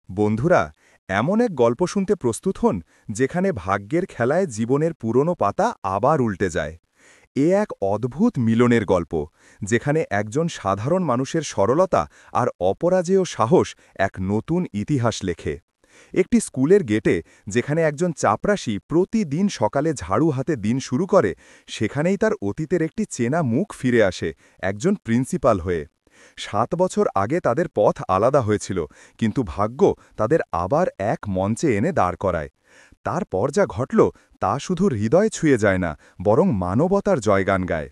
বন্ধুরা, এমন এক গল্প শুনতে প্রস্তুত হন যেখানে ভাগ্যের খেলায় জীবনের পুরনো পাতা আবার উল্টে যায়। এ এক অদ্ভুত মিলনের গল্প, যেখানে একজন সাধারণ মানুষের সরলতা আর অপরাজেয় সাহস এক নতুন ইতিহাস লেখে। একটি স্কুলের গেটে, যেখানে একজন চাপরাশি প্রতিদিন সকালে ঝাড়ু হাতে দিন শুরু করে, সেখানেই তার অতীতের একটি চেনা মুখ ফিরে আসে, একজন প্রিন্সিপাল হয়ে। ৭ বছর আগে তাদের পথ আলাদা হয়েছিল, কিন্তু ভাগ্য তাদের আবার এক মঞ্চে এনে দাঁড় করায়। তারপর যা ঘটল তা শুধু হৃদয় ছুঁয়ে যায় না, বরং মানবতার জয়গান গায়।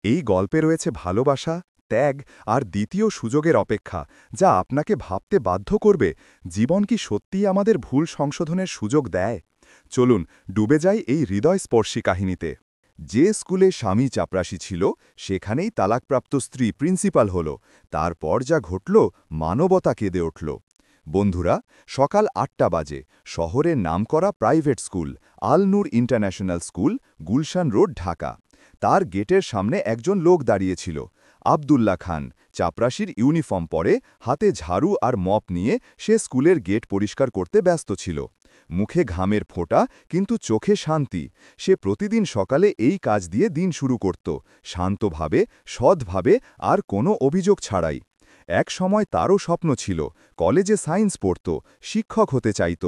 এই গল্পে রয়েছে ভালোবাসা, ত্যাগ আর দ্বিতীয় সুযোগের অপেক্ষা, যা আপনাকে ভাবতে বাধ্য করবে, জীবন কি সত্যিই আমাদের ভুল সংশোধনের সুযোগ দেয়। চলুন ডুবে যাই এই হৃদয়স্পর্শী কাহিনীতে। যে স্কুলে স্বামী চাপরাশি ছিল, সেখানেই তালাকপ্রাপ্ত স্ত্রী প্রিন্সিপাল হল। তারপর যা ঘটল, মানবতা কেঁদে উঠল। বন্ধুরা, সকাল ৮টা বাজে, শহরের নামকরা private school Al Noor international school, Gulshan road, Dhaka. তার গেটের সামনে একজন লোক দাঁড়িয়েছিল, আব্দুল্লাহ খান। চাপরাশির ইউনিফর্ম পরে, হাতে ঝাড়ু আর মপ নিয়ে সে স্কুলের গেট পরিষ্কার করতে ব্যস্ত ছিল। মুখে ঘামের ফোঁটা, কিন্তু চোখে শান্তি। সে প্রতিদিন সকালে এই কাজ দিয়ে দিন শুরু করত, শান্তভাবে, সৎভাবে আর কোনো অভিযোগ ছাড়াই। এক সময় তারও স্বপ্ন ছিল, কলেজে সায়েন্স পড়ত, শিক্ষক হতে চাইত।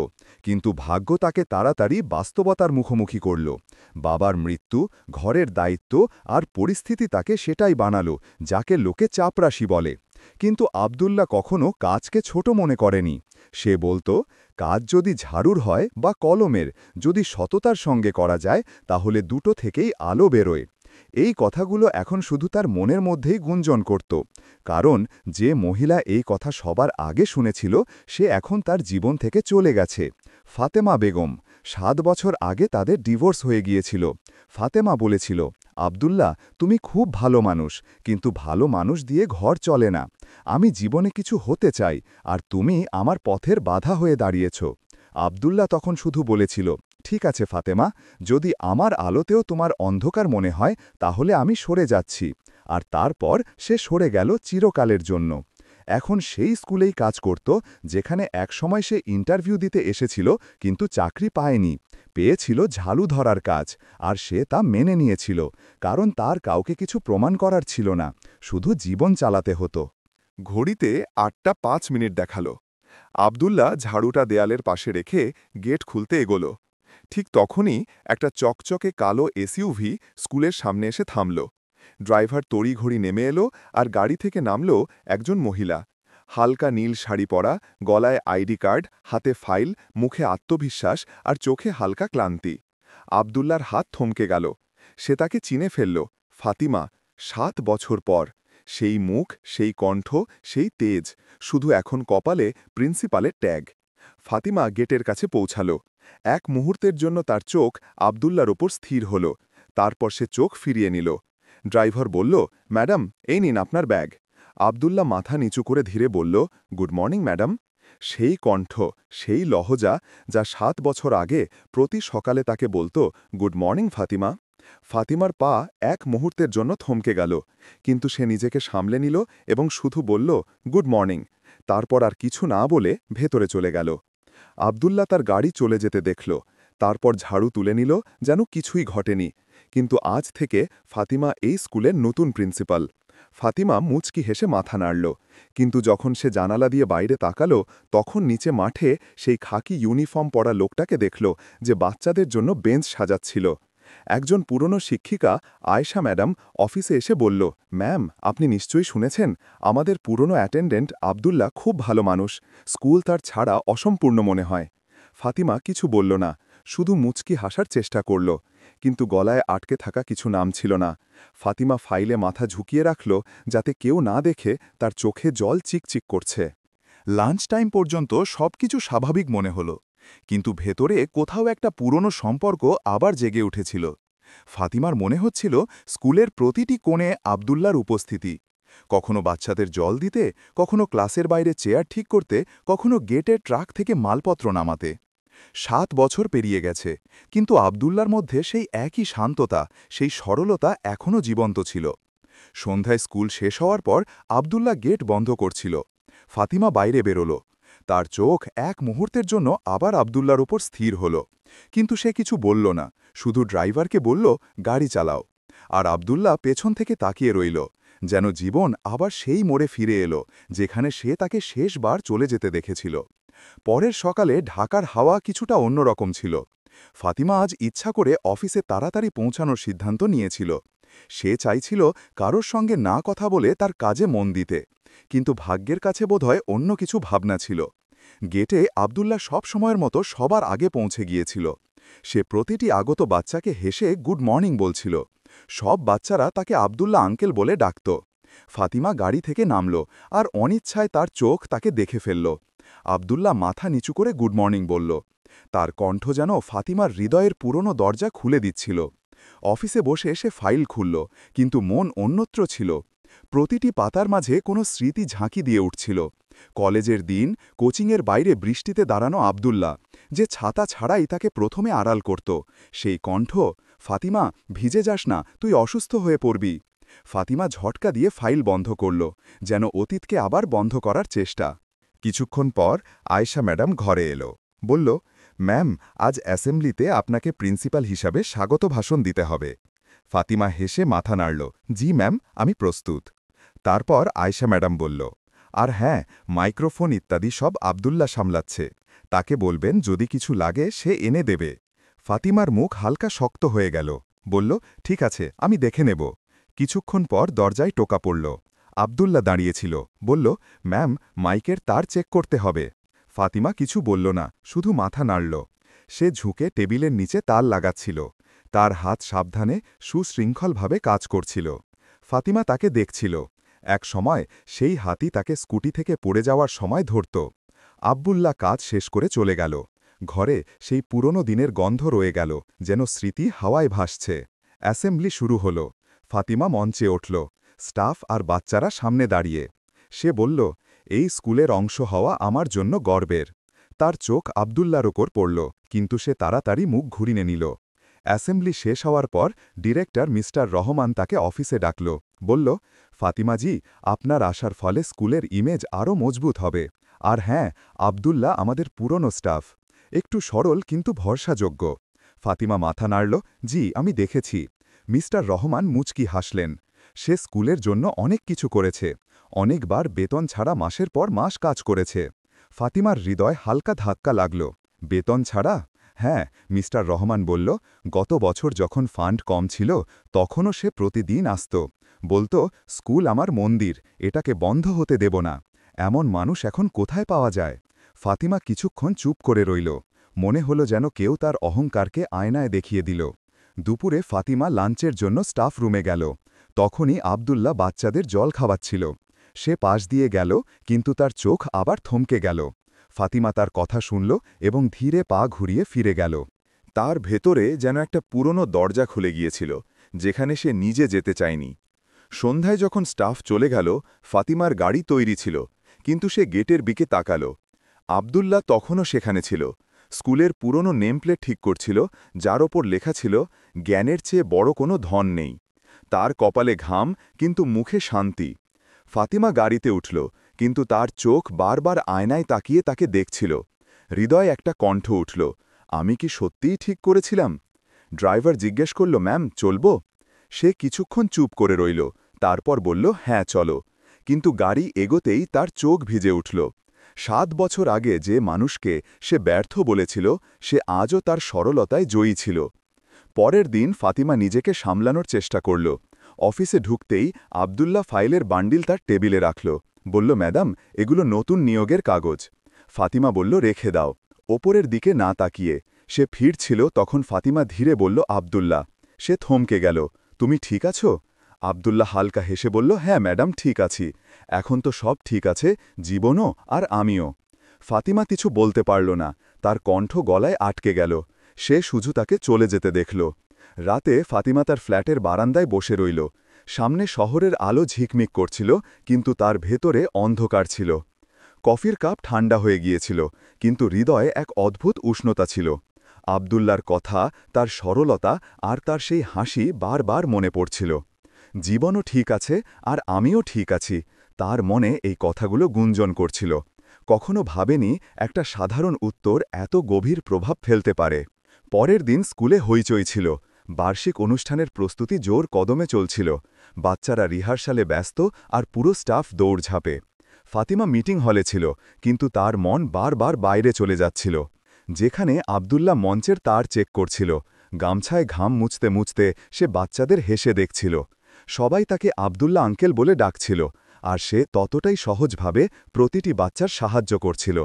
কিন্তু ভাগ্য তাকে তাড়াতাড়ি বাস্তবতার মুখোমুখি করল। বাবার মৃত্যু, ঘরের দায়িত্ব আর পরিস্থিতি তাকে সেটাই বানালো, যাকে লোকে চাপরাশি বলে। কিন্তু আব্দুল্লাহ কখনো কাজকে ছোট মনে করেনি। সে বলতো, কাজ যদি ঝাড়ুর হয় বা কলমের, যদি সততার সঙ্গে করা যায়, তাহলে দুটো থেকেই আলো বেরোয়। এই কথাগুলো এখন শুধু তার মনের মধ্যেই গুঞ্জন করত, কারণ যে মহিলা এই কথা সবার আগে শুনেছিল, সে এখন তার জীবন থেকে চলে গেছে। ফাতেমা বেগম। ৭ বছর আগে তাদের ডিভোর্স হয়ে গিয়েছিল। ফাতেমা বলেছিল, আব্দুল্লাহ, তুমি খুব ভালো মানুষ, কিন্তু ভালো মানুষ দিয়ে ঘর চলে না। আমি জীবনে কিছু হতে চাই, আর তুমি আমার পথের বাধা হয়ে দাঁড়িয়েছ। আব্দুল্লাহ তখন শুধু বলেছিল, ঠিক আছে ফাতেমা, যদি আমার আলোতেও তোমার অন্ধকার মনে হয়, তাহলে আমি সরে যাচ্ছি। আর তারপর সে সরে গেল চিরকালের জন্য। এখন সেই স্কুলেই কাজ করত, যেখানে একসময় সে ইন্টারভিউ দিতে এসেছিল, কিন্তু চাকরি পায়নি। পেয়েছিল ঝাড়ু ধরার কাজ, আর সে তা মেনে নিয়েছিল, কারণ তার কাউকে কিছু প্রমাণ করার ছিল না, শুধু জীবন চালাতে হতো। ঘড়িতে ৮টা ৫ মিনিট দেখালো। আব্দুল্লাহ ঝাড়ুটা দেয়ালের পাশে রেখে গেট খুলতে এগোল। ঠিক তখনই একটা চকচকে কালো এসইউভি স্কুলের সামনে এসে থামল। ড্রাইভার তড়িঘড়ি নেমে এলো, আর গাড়ি থেকে নামল একজন মহিলা। হালকা নীল শাড়ি পরা, গলায় আইডি কার্ড, হাতে ফাইল, মুখে আত্মবিশ্বাস আর চোখে হালকা ক্লান্তি। আব্দুল্লাহর হাত থমকে গেল। সে তাকে চিনে ফেলল, ফাতিমা। ৭ বছর পর সেই মুখ, সেই কণ্ঠ, সেই তেজ, শুধু এখন কপালে প্রিন্সিপালের ট্যাগ। ফাতিমা গেটের কাছে পৌঁছাল। এক মুহূর্তের জন্য তার চোখ আব্দুল্লাহর ওপর স্থির হল, তারপর সে চোখ ফিরিয়ে নিল। ড্রাইভার বলল, ম্যাডাম, এই নিন আপনার ব্যাগ। আব্দুল্লাহ মাথা নিচু করে ধীরে বলল, গুড মর্নিং ম্যাডাম। সেই কণ্ঠ, সেই লহজা, যা ৭ বছর আগে প্রতি সকালে তাকে বলতো, গুড মর্নিং ফাতিমা। ফাতিমার পা এক মুহূর্তের জন্য থমকে গেল, কিন্তু সে নিজেকে সামলে নিল এবং শুধু বলল, গুড মর্নিং। তারপর আর কিছু না বলে ভেতরে চলে গেল। আব্দুল্লাহ তার গাড়ি চলে যেতে দেখল, তারপর ঝাড়ু তুলে নিল, যেন কিছুই ঘটেনি। কিন্তু আজ থেকে ফাতিমা এই স্কুলের নতুন প্রিন্সিপাল। ফাতিমা মুচকি হেসে মাথা নাড়ল, কিন্তু যখন সে জানালা দিয়ে বাইরে তাকালো, তখন নিচে মাঠে সেই খাকি ইউনিফর্ম পরা লোকটাকে দেখল, যে বাচ্চাদের জন্য বেঞ্চ সাজাচ্ছিল। একজন পুরনো শিক্ষিকা, আয়েশা ম্যাডাম, অফিসে এসে বলল, ম্যাম, আপনি নিশ্চয়ই শুনেছেন, আমাদের পুরনো অ্যাটেন্ডেন্ট আব্দুল্লাহ খুব ভালো মানুষ, স্কুল তার ছাড়া অসম্পূর্ণ মনে হয়। ফাতিমা কিছু বলল না, শুধু মুচকি হাসার চেষ্টা করল, কিন্তু গলায় আটকে থাকা কিছু নাম ছিল না। ফাতিমা ফাইলে মাথা ঝুঁকিয়ে রাখল, যাতে কেউ না দেখে তার চোখে জল চিকচিক করছে। লাঞ্চ টাইম পর্যন্ত সবকিছু স্বাভাবিক মনে হল, কিন্তু ভেতরে কোথাও একটা পুরনো সম্পর্ক আবার জেগে উঠেছিল। ফাতিমার মনে হচ্ছিল স্কুলের প্রতিটি কোণে আব্দুল্লাহর উপস্থিতি, কখনো বাচ্চাদের জল দিতে, কখনো ক্লাসের বাইরে চেয়ার ঠিক করতে, কখনো গেটের ট্রাক থেকে মালপত্র নামাতে। ৭ বছর পেরিয়ে গেছে, কিন্তু আব্দুল্লাহর মধ্যে সেই একই শান্ততা, সেই সরলতা এখনও জীবন্ত ছিল। সন্ধ্যায় স্কুল শেষ হওয়ার পর আব্দুল্লাহ গেট বন্ধ করছিল। ফাতিমা বাইরে বেরোল। তার চোখ এক মুহূর্তের জন্য আবার আবদুল্লার উপর স্থির হল, কিন্তু সে কিছু বলল না, শুধু ড্রাইভারকে বলল, গাড়ি চালাও। আর আবদুল্লাহ পেছন থেকে তাকিয়ে রইল, যেন জীবন আবার সেই মোড়ে ফিরে এলো যেখানে সে তাকে শেষবার চলে যেতে দেখেছিল। পরের সকালে ঢাকার হাওয়া কিছুটা অন্যরকম ছিল। ফাতিমা আজ ইচ্ছা করে অফিসে তাড়াতাড়ি পৌঁছানোর সিদ্ধান্ত নিয়েছিল। সে চাইছিল কারোর সঙ্গে না কথা বলে তার কাজে মন দিতে, কিন্তু ভাগ্যের কাছে বোধহয় অন্য কিছু ভাবনা ছিল। গেটে আবদুল্লাহ সব সময়ের মতো সবার আগে পৌঁছে গিয়েছিল। সে প্রতিটি আগত বাচ্চাকে হেসে গুড মর্নিং বলছিল। সব বাচ্চারা তাকে আবদুল্লাহ আঙ্কেল বলে ডাকত। ফাতিমা গাড়ি থেকে নামল, আর অনিচ্ছায় তার চোখ তাকে দেখে ফেলল। আবদুল্লাহ মাথা নিচু করে গুড মর্নিং বলল। তার কণ্ঠ যেন ফাতিমার হৃদয়ের পুরনো দরজা খুলে দিচ্ছিল। অফিসে বসে সে ফাইল খুলল, কিন্তু মন অন্যত্র ছিল। প্রতিটি পাতার মাঝে কোনো স্মৃতি ঝাঁকি দিয়ে উঠছিল। কলেজের দিন, কোচিংয়ের বাইরে বৃষ্টিতে দাঁড়ানো আবদুল্লাহ, যে ছাতা ছাড়াই তাকে প্রথমে আড়াল করত। সেই কণ্ঠ, ফাতিমা ভিজে যাস না, তুই অসুস্থ হয়ে পড়বি। ফাতিমা ঝটকা দিয়ে ফাইল বন্ধ করল, যেন অতীতকে আবার বন্ধ করার চেষ্টা। কিছুক্ষণ পর আয়েশা ম্যাডাম ঘরে এলো, বলল, ম্যাম, আজ অ্যাসেম্বলিতে আপনাকে প্রিন্সিপাল হিসাবে স্বাগত ভাষণ দিতে হবে। ফাতিমা হেসে মাথা নাড়ল, জি ম্যাম, আমি প্রস্তুত। তারপর আয়েশা ম্যাডাম বলল, আর হ্যাঁ, মাইক্রোফোন ইত্যাদি সব আবদুল্লাহ সামলাচ্ছে, তাকে বলবেন যদি কিছু লাগে সে এনে দেবে। ফাতিমার মুখ হালকা শক্ত হয়ে গেল, বলল, ঠিক আছে, আমি দেখে নেব। কিছুক্ষণ পর দরজায় টোকা পড়ল। আবদুল্লাহ দাঁড়িয়েছিল, বলল, ম্যাম, মাইকের তার চেক করতে হবে। ফাতিমা কিছু বলল না, শুধু মাথা নাড়ল। সে ঝুঁকে টেবিলের নিচে তার লাগাচ্ছিল। তার হাত সাবধানে সুশৃঙ্খলভাবে কাজ করছিল। ফাতিমা তাকে দেখছিল। এক সময় সেই হাতই তাকে স্কুটি থেকে পড়ে যাওয়ার সময় ধরত। আব্দুল্লাহ কাজ শেষ করে চলে গেল। ঘরে সেই পুরনো দিনের গন্ধ রয়ে গেল, যেন স্মৃতি হাওয়ায় ভাসছে। অ্যাসেম্বলি শুরু হল। ফাতিমা মঞ্চে উঠল, স্টাফ আর বাচ্চারা সামনে দাঁড়িয়ে। সে বলল, এই স্কুলের অংশ হওয়া আমার জন্য গর্বের। তার চোখ আবদুল্লার ওপর পড়ল, কিন্তু সে তাড়াতাড়ি মুখ ঘুরিয়ে নিল। অ্যাসেম্বলি শেষ হওয়ার পর ডিরেক্টর মিস্টার রহমান তাকে অফিসে ডাকল, বলল, ফাতিমাজি, আপনার আসার ফলে স্কুলের ইমেজ আরও মজবুত হবে। আর হ্যাঁ, আবদুল্লাহ আমাদের পুরনো স্টাফ, একটু সরল কিন্তু ভরসাযোগ্য। ফাতিমা মাথা নাড়ল, জি, আমি দেখেছি। মিস্টার রহমান মুচকি হাসলেন। সে স্কুলের জন্য অনেক কিছু করেছে, অনেকবার বেতন ছাড়া মাসের পর মাস কাজ করেছে। ফাতিমার হৃদয় হালকা ধাক্কা লাগল। বেতন ছাড়া? হ্যাঁ, মিস্টার রহমান বলল, গত বছর যখন ফান্ড কম ছিল তখনও সে প্রতিদিন আসত, বলতো, স্কুল আমার মন্দির, এটাকে বন্ধ হতে দেব না। এমন মানুষ এখন কোথায় পাওয়া যায়? ফাতিমা কিছুক্ষণ চুপ করে রইল। মনে হলো যেন কেউ তার অহংকারকে আয়নায় দেখিয়ে দিল। দুপুরে ফাতিমা লাঞ্চের জন্য স্টাফ রুমে গেল। তখনই আবদুল্লাহ বাচ্চাদের জল খাওয়াচ্ছিল। সে পাশ দিয়ে গেল, কিন্তু তার চোখ আবার থমকে গেল। ফাতিমা তার কথা শুনল এবং ধীরে পা ঘুরিয়ে ফিরে গেল। তার ভেতরে যেন একটা পুরনো দরজা খুলে গিয়েছিল, যেখানে সে নিজে যেতে চায়নি। সন্ধ্যায় যখন স্টাফ চলে গেল, ফাতিমার গাড়ি তৈরি ছিল, কিন্তু সে গেটের দিকে তাকাল। আবদুল্লাহ তখনও সেখানে ছিল। স্কুলের পুরনো নেমপ্লেট ঠিক করছিল, যার ওপর লেখা ছিল, জ্ঞানের চেয়ে বড় কোনো ধন নেই। তার কপালে ঘাম, কিন্তু মুখে শান্তি। ফাতিমা গাড়িতে উঠল, কিন্তু তার চোখ বারবার আয়নায় তাকিয়ে তাকে দেখছিল। হৃদয় একটা কণ্ঠ উঠল, আমি কি সত্যিই ঠিক করেছিলাম? ড্রাইভার জিজ্ঞেস করল, ম্যাম, চলব? সে কিছুক্ষণ চুপ করে রইল, তারপর বলল, হ্যাঁ, চলো। কিন্তু গাড়ি এগোতেই তার চোখ ভিজে উঠল। 7 বছর আগে যে মানুষকে সে ব্যর্থ বলেছিল, সে আজও তার সরলতায় জয়ী ছিল। পরের দিন ফাতিমা নিজেকে সামলানোর চেষ্টা করল। অফিসে ঢুকতেই আবদুল্লাহ ফাইলের বান্ডিল তার টেবিলে রাখল, বলল, ম্যাডাম, এগুলো নতুন নিয়োগের কাগজ। ফাতিমা বলল, রেখে দাও। ওপরের দিকে না তাকিয়ে সে ফিরছিল, তখন ফাতিমা ধীরে বলল, আবদুল্লাহ। সে থমকে গেল, তুমি ঠিক আছো? আবদুল্লাহ হালকা হেসে বলল, হ্যাঁ ম্যাডাম, ঠিক আছি। এখন তো সব ঠিক আছে, জীবনও আর আমিও। ফাতিমা কিছু বলতে পারল না, তার কণ্ঠ গলায় আটকে গেল। সে শুধু তাকে চলে যেতে দেখল। রাতে ফাতিমা তার ফ্ল্যাটের বারান্দায় বসে রইল। সামনে শহরের আলো ঝিকমিক করছিল, কিন্তু তার ভেতরে অন্ধকার ছিল। কফির কাপ ঠান্ডা হয়ে গিয়েছিল, কিন্তু হৃদয়ে এক অদ্ভুত উষ্ণতা ছিল। আবদুল্লার কথা, তার সরলতা আর তার সেই হাসি বারবার মনে পড়ছিল। জীবনও ঠিক আছে আর আমিও ঠিক আছি, তার মনে এই কথাগুলো গুঞ্জন করছিল। কখনো ভাবেনি একটা সাধারণ উত্তর এত গভীর প্রভাব ফেলতে পারে। পরের দিন স্কুলে হইচই ছিল। বার্ষিক অনুষ্ঠানের প্রস্তুতি জোর কদমে চলছিল। বাচ্চারা রিহার্সালে ব্যস্ত আর পুরো স্টাফ দৌড়ঝাঁপে। ফাতিমা মিটিং হলে ছিল, কিন্তু তার মন বারবার বাইরে চলে যাচ্ছিল। যেখানে আব্দুল্লাহ মঞ্চের তার চেক করছিল, গামছায় ঘাম মুছতে মুছতে সে বাচ্চাদের হেসে দেখছিল। সবাই তাকে আব্দুল্লাহ আঙ্কেল বলে ডাকছিল, আর সে ততটাই সহজভাবে প্রতিটি বাচ্চার সাহায্য করছিল।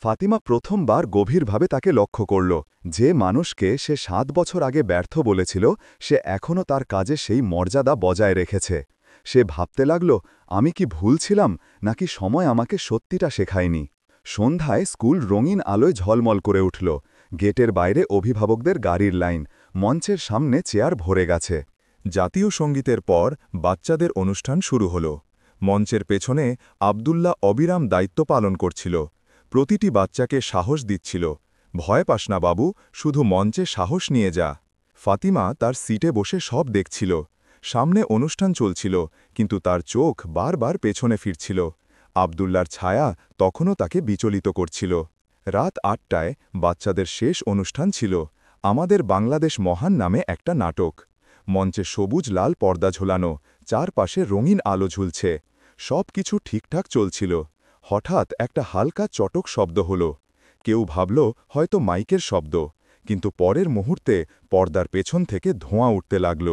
ফাতিমা প্রথমবার গভীরভাবে তাকে লক্ষ্য করল। যে মানুষকে সে 7 বছর আগে ব্যর্থ বলেছিল, সে এখনও তার কাজে সেই মর্যাদা বজায় রেখেছে। সে ভাবতে লাগল, আমি কি ভুল ছিলাম, নাকি সময় আমাকে সত্যিটা শেখায়নি। সন্ধ্যায় স্কুল রঙিন আলোয় ঝলমল করে উঠল। গেটের বাইরে অভিভাবকদের গাড়ির লাইন, মঞ্চের সামনে চেয়ার ভরে গেছে। জাতীয় সঙ্গীতের পর বাচ্চাদের অনুষ্ঠান শুরু হল। মঞ্চের পেছনে আব্দুল্লাহ অবিরাম দায়িত্ব পালন করছিল। প্রতিটি বাচ্চাকে সাহস দিচ্ছিল, ভয় পাস না বাবু, শুধু মঞ্চে সাহস নিয়ে যা। ফাতিমা তার সিটে বসে সব দেখছিল। সামনে অনুষ্ঠান চলছিল, কিন্তু তার চোখ বারবার পেছনে ফিরছিল। আব্দুল্লার ছায়া তখনও তাকে বিচলিত করছিল। রাত 8টায় বাচ্চাদের শেষ অনুষ্ঠান ছিল, আমাদের বাংলাদেশ মহান নামে একটা নাটক। মঞ্চে সবুজ লাল পর্দা ঝোলানো, চারপাশে রঙিন আলো ঝুলছে। সব কিছু ঠিকঠাক চলছিল। হঠাৎ একটা হালকা চটক শব্দ হল। কেউ ভাবল হয়তো মাইকের শব্দ, কিন্তু পরের মুহূর্তে পর্দার পেছন থেকে ধোঁয়া উঠতে লাগল।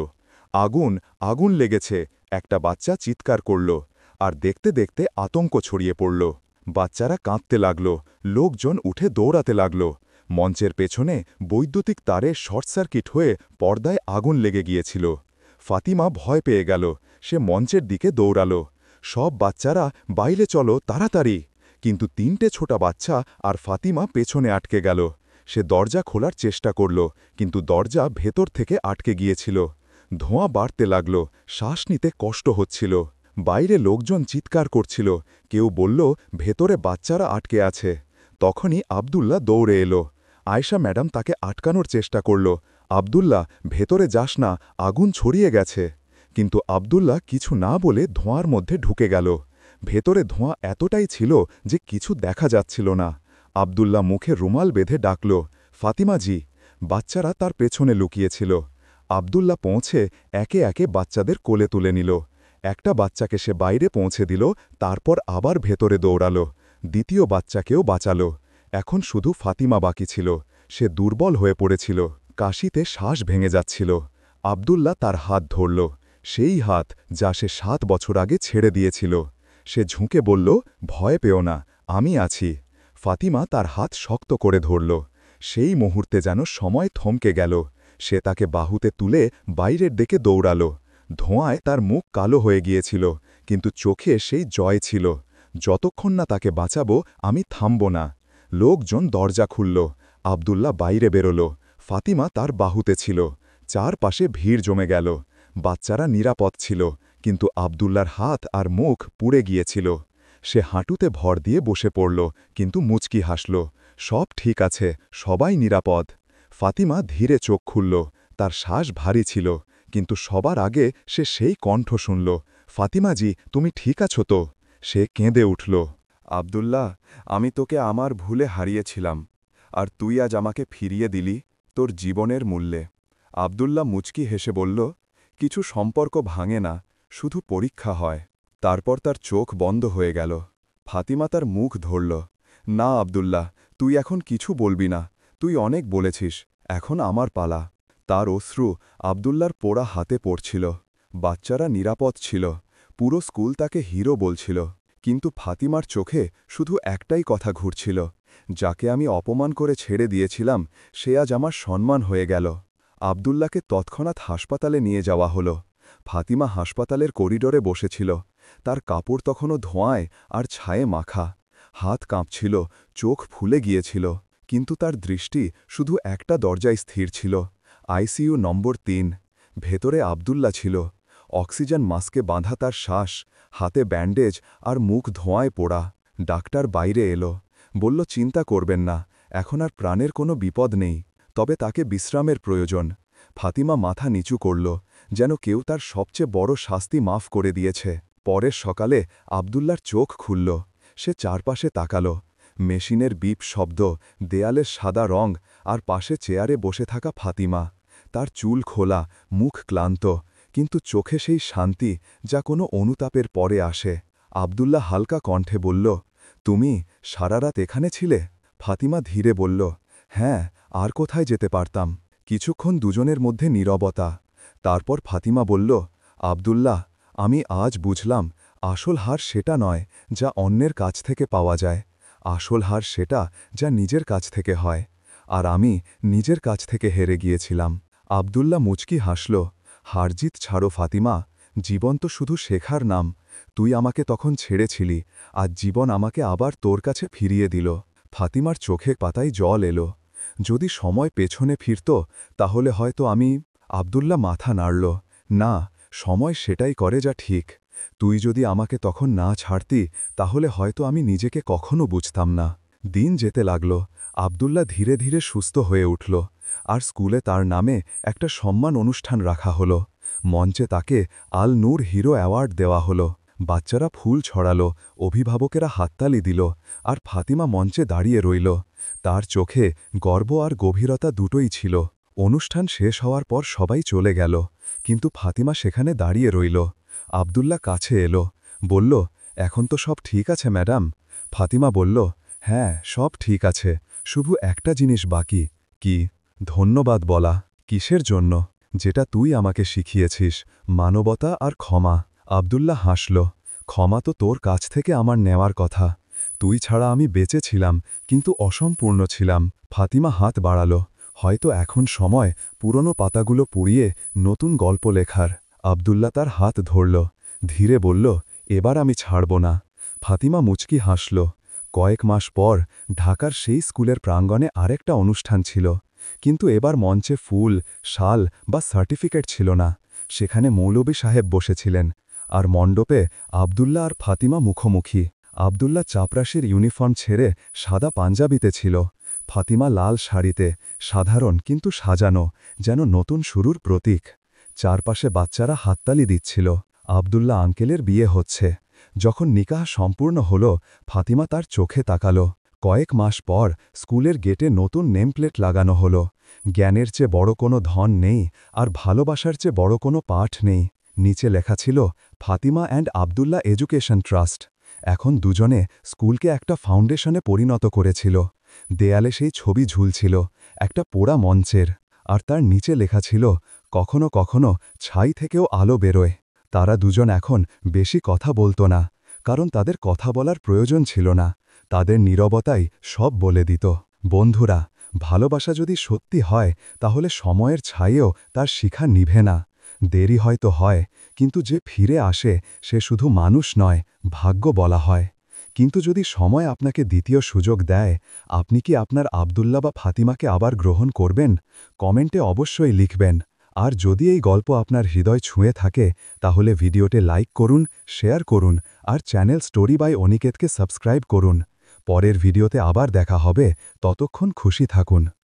আগুন, আগুন লেগেছে, একটা বাচ্চা চিৎকার করল। আর দেখতে দেখতে আতঙ্ক ছড়িয়ে পড়ল। বাচ্চারা কাঁদতে লাগল, লোকজন উঠে দৌড়াতে লাগল। মঞ্চের পেছনে বৈদ্যুতিক তারে শর্ট সার্কিট হয়ে পর্দায় আগুন লেগে গিয়েছিল। ফাতিমা ভয় পেয়ে গেল। সে মঞ্চের দিকে দৌড়াল। সব বাচ্চারা বাইরে চলো তাড়াতাড়ি। কিন্তু 3টে ছোটা বাচ্চা আর ফাতিমা পেছনে আটকে গেল। সে দরজা খোলার চেষ্টা করল, কিন্তু দরজা ভেতর থেকে আটকে গিয়েছিল। ধোঁয়া বাড়তে লাগল, শ্বাস নিতে কষ্ট হচ্ছিল। বাইরে লোকজন চিৎকার করছিল, কেউ বলল ভেতরে বাচ্চারা আটকে আছে। তখনই আব্দুল্লাহ দৌড়ে এলো। আয়েশা ম্যাডাম তাকে আটকানোর চেষ্টা করল। আব্দুল্লাহ, ভেতরে যাস না, আগুন ছড়িয়ে গেছে। কিন্তু আব্দুল্লাহ কিছু না বলে ধোঁয়ার মধ্যে ঢুকে গেল। ভেতরে ধোঁয়া এতটাই ছিল যে কিছু দেখা যাচ্ছিল না। আব্দুল্লাহ মুখে রুমাল বেঁধে ডাকল, ফাতিমাজি। বাচ্চারা তার পেছনে লুকিয়েছিল। আব্দুল্লাহ পৌঁছে একে একে বাচ্চাদের কোলে তুলে নিল। একটা বাচ্চাকে সে বাইরে পৌঁছে দিল, তারপর আবার ভেতরে দৌড়াল। দ্বিতীয় বাচ্চাকেও বাঁচাল। এখন শুধু ফাতিমা বাকি ছিল। সে দুর্বল হয়ে পড়েছিল, কাশিতে শ্বাস ভেঙে যাচ্ছিল। আব্দুল্লাহ তার হাত ধরল, সেই হাত যা সে 7 বছর আগে ছেড়ে দিয়েছিল। সে ঝুঁকে বলল, ভয় পেও না, আমি আছি। ফাতিমা তার হাত শক্ত করে ধরল। সেই মুহূর্তে যেন সময় থমকে গেল। সে তাকে বাহুতে তুলে বাইরের দিকে দৌড়াল। ধোঁয়ায় তার মুখ কালো হয়ে গিয়েছিল, কিন্তু চোখে সেই জয় ছিল। যতক্ষণ না তাকে বাঁচাবো, আমি থামব না। লোকজন দরজা খুলল। আব্দুল্লাহ বাইরে বেরোল। ফাতিমা তার বাহুতে ছিল। চারপাশে ভিড় জমে গেল। বাচ্চারা নিরাপদ ছিল, কিন্তু আব্দুল্লার হাত আর মুখ পুড়ে গিয়েছিল। সে হাঁটুতে ভর দিয়ে বসে পড়ল, কিন্তু মুচকি হাসল। সব ঠিক আছে, সবাই নিরাপদ। ফাতিমা ধীরে চোখ খুলল। তার শ্বাস ভারী ছিল, কিন্তু সবার আগে সে সেই কণ্ঠ শুনল, ফাতিমাজি, তুমি ঠিক আছো তো? সে কেঁদে উঠল, আব্দুল্লাহ, আমি তোকে আমার ভুলে হারিয়েছিলাম, আর তুই আজ আমাকে ফিরিয়ে দিলি তোর জীবনের মূল্যে। আব্দুল্লাহ মুচকি হেসে বলল, কিছু সম্পর্ক ভাঙে না, শুধু পরীক্ষা হয়। তারপর তার চোখ বন্ধ হয়ে গেল। ফাতিমা তার মুখ ধরল, না আব্দুল্লাহ, তুই এখন কিছু বলবি না, তুই অনেক বলেছিস, এখন আমার পালা। তার অশ্রু আব্দুল্লার পোড়া হাতে পড়ছিল। বাচ্চারা নিরাপদ ছিল, পুরো স্কুল তাকে হিরো বলছিল, কিন্তু ফাতিমার চোখে শুধু একটাই কথা ঘুরছিল, যাকে আমি অপমান করে ছেড়ে দিয়েছিলাম সে আজ আমার সম্মান হয়ে গেল। আব্দুল্লাহকে তৎক্ষণাৎ হাসপাতালে নিয়ে যাওয়া হলো। ফাতিমা হাসপাতালের করিডোরে বসেছিল। তার কাপড় তখনও ধোঁয়ায় আর ছায়ে মাখা। হাত কাঁপছিল, চোখ ফুলে গিয়েছিল, কিন্তু তার দৃষ্টি শুধু একটা দরজায় স্থির ছিল, আইসিইউ নম্বর 3। ভেতরে আব্দুল্লাহ ছিল। অক্সিজেন মাস্কে বাঁধা তার শ্বাস, হাতে ব্যান্ডেজ আর মুখ ধোঁয়ায় পোড়া। ডাক্তার বাইরে এলো, বলল চিন্তা করবেন না, এখন আর প্রাণের কোনো বিপদ নেই, তবে তাকে বিশ্রামের প্রয়োজন। ফাতিমা মাথা নিচু করল, যেন কেউ তার সবচেয়ে বড় শাস্তি মাফ করে দিয়েছে। পরের সকালে আব্দুল্লার চোখ খুলল। সে চারপাশে তাকালো। মেশিনের বিপ শব্দ, দেয়ালের সাদা রং, আর পাশে চেয়ারে বসে থাকা ফাতিমা। তার চুল খোলা, মুখ ক্লান্ত, কিন্তু চোখে সেই শান্তি যা কোনো অনুতাপের পরে আসে। আব্দুল্লাহ হালকা কণ্ঠে বলল, তুমি সারা রাত এখানে ছিলে? ফাতিমা ধীরে বলল, হ্যাঁ, আর কোথায় যেতে পারতাম। কিছুক্ষণ দুজনের মধ্যে নীরবতা। তারপর ফাতিমা বলল, আব্দুল্লাহ, আমি আজ বুঝলাম আসল হার সেটা নয় যা অন্যের কাছ থেকে পাওয়া যায়। আসল হার সেটা যা নিজের কাছ থেকে হয়। আর আমি নিজের কাছ থেকে হেরে গিয়েছিলাম। আব্দুল্লাহ মুচকি হাসল, হারজিত ছাড়ো ফাতিমা, জীবন তো শুধু শেখার নাম। তুই আমাকে তখন ছেড়েছিলি, আজ জীবন আমাকে আবার তোর কাছে ফিরিয়ে দিল। ফাতিমার চোখে পাতায় জল এলো। যদি সময় পেছনে ফিরত তাহলে হয়তো আমি। আব্দুল্লাহ মাথা নাড়ল, না, সময় সেটাই করে যা ঠিক। তুই যদি আমাকে তখন না ছাড়তি তাহলে হয়তো আমি নিজেকে কখনো বুঝতাম না। দিন যেতে লাগল। আব্দুল্লাহ ধীরে ধীরে সুস্থ হয়ে উঠল। আর স্কুলে তার নামে একটা সম্মান অনুষ্ঠান রাখা হলো। মঞ্চে তাকে আল নূর হিরো অ্যাওয়ার্ড দেওয়া হলো। বাচ্চারা ফুল ছড়ালো, অভিভাবকেরা হাততালি দিল, আর ফাতিমা মঞ্চে দাঁড়িয়ে রইল। তার চোখে গর্ব আর গভীরতা দুটোই ছিল। অনুষ্ঠান শেষ হওয়ার পর সবাই চলে গেল, কিন্তু ফাতিমা সেখানে দাঁড়িয়ে রইল। আব্দুল্লাহ কাছে এলো, বলল, এখন তো সব ঠিক আছে ম্যাডাম? ফাতিমা বলল, হ্যাঁ, সব ঠিক আছে, শুধু একটা জিনিস বাকি। কি? ধন্যবাদ বলা। কিসের জন্য? যেটা তুই আমাকে শিখিয়েছিস, মানবতা আর ক্ষমা। আব্দুল্লাহ হাসল, ক্ষমা তো তোর কাছ থেকে আমার নেওয়ার কথা। তুই ছাড়া আমি বেঁচে ছিলাম, কিন্তু অসম্পূর্ণ ছিলাম। ফাতিমা হাত বাড়াল, হয়তো এখন সময় পুরনো পাতাগুলো পুড়িয়ে নতুন গল্প লেখার। আব্দুল্লাহ তার হাত ধরল, ধীরে বলল, এবার আমি ছাড়ব না। ফাতিমা মুচকি হাসল। কয়েক মাস পর ঢাকার সেই স্কুলের প্রাঙ্গণে আরেকটা অনুষ্ঠান ছিল, কিন্তু এবার মঞ্চে ফুল, শাল বা সার্টিফিকেট ছিল না। সেখানে মৌলভী সাহেব বসেছিলেন, আর মণ্ডপে আব্দুল্লাহ আর ফাতিমা মুখোমুখি। আব্দুল্লাহ চাপরাশির ইউনিফর্ম ছেড়ে সাদা পাঞ্জাবিতে ছিল, ফাতিমা লাল শাড়িতে, সাধারণ কিন্তু সাজানো, যেন নতুন শুরুর প্রতীক। চারপাশে বাচ্চারা হাততালি দিচ্ছিল। আব্দুল্লাহ আঙ্কেলের বিয়ে হচ্ছে। যখন নিকাহ সম্পূর্ণ হল, ফাতিমা তার চোখে তাকাল। কয়েক মাস পর স্কুলের গেটে নতুন নেমপ্লেট লাগানো হল। জ্ঞানের চেয়ে বড় কোনো ধন নেই, আর ভালোবাসার চেয়ে বড় কোনো পাঠ নেই। নিচে লেখা ছিল, Fatima and Abdullah education trust. এখন দুজনে স্কুলকে একটা ফাউন্ডেশনে পরিণত করেছিল। দেয়ালে সেই ছবি ঝুলছিল, একটা পোড়া মঞ্চের, আর তার নিচে লেখা ছিল, কখনো কখনো ছাই থেকেও আলো বেরোয়। তারা দুজন এখন বেশি কথা বলতো না, কারণ তাদের কথা বলার প্রয়োজন ছিল না। তাদের নীরবতাই সব বলে দিত। বন্ধুরা, ভালোবাসা যদি সত্যি হয় তাহলে সময়ের ছাইয়েও তার শিখা নিভে না। দেরি হয়তো হয়, কিন্তু যে ফিরে আসে সে শুধু মানুষ নয়, ভাগ্য বলা হয়। কিন্তু যদি সময় আপনাকে দ্বিতীয় সুযোগ দেয়, আপনি কি আপনার আব্দুল্লাহ বা ফাতিমাকে আবার গ্রহণ করবেন? কমেন্টে অবশ্যই লিখবেন। আর যদি এই গল্প আপনার হৃদয় ছুঁয়ে থাকে তাহলে ভিডিওতে লাইক করুন, শেয়ার করুন, আর চ্যানেল স্টোরি বাই অনিকেতকে সাবস্ক্রাইব করুন। পরের ভিডিওতে আবার দেখা হবে, ততক্ষণ খুশি থাকুন।